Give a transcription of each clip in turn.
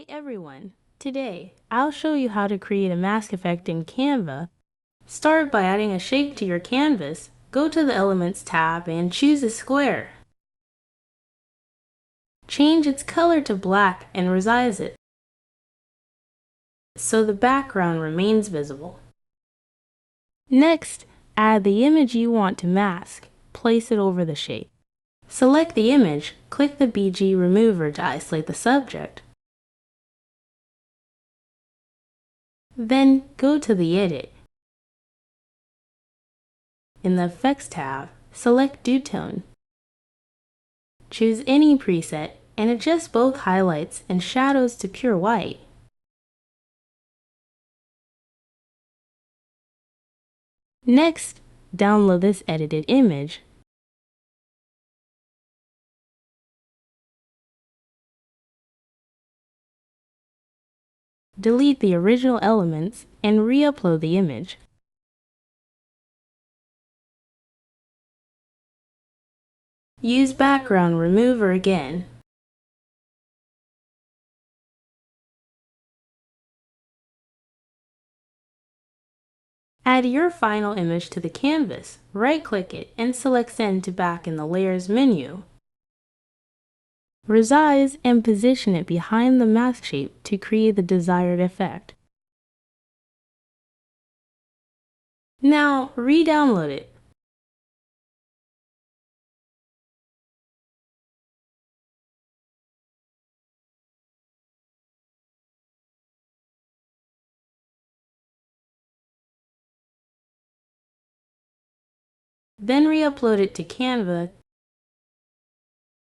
everyone! Today, I'll show you how to create a mask effect in Canva. Start by adding a shape to your canvas. Go to the Elements tab and choose a square. Change its color to black and resize it so the background remains visible. Next, add the image you want to mask. Place it over the shape. Select the image, click the BG remover to isolate the subject. Then go to the Edit. In the Effects tab, select Duotone. Choose any preset and adjust both highlights and shadows to pure white. Next, download this edited image. Delete the original elements and re-upload the image. Use background remover again. Add your final image to the canvas. Right-click it and select Send to back in the Layers menu. Resize and position it behind the mask shape to create the desired effect. Now, re-download it. Then re-upload it to Canva.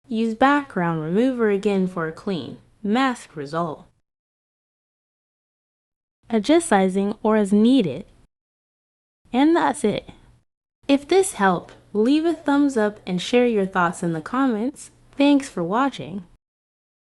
Use background remover again for a clean, masked result. Adjust sizing or as needed. And that's it. If this helped, leave a thumbs up and share your thoughts in the comments. Thanks for watching.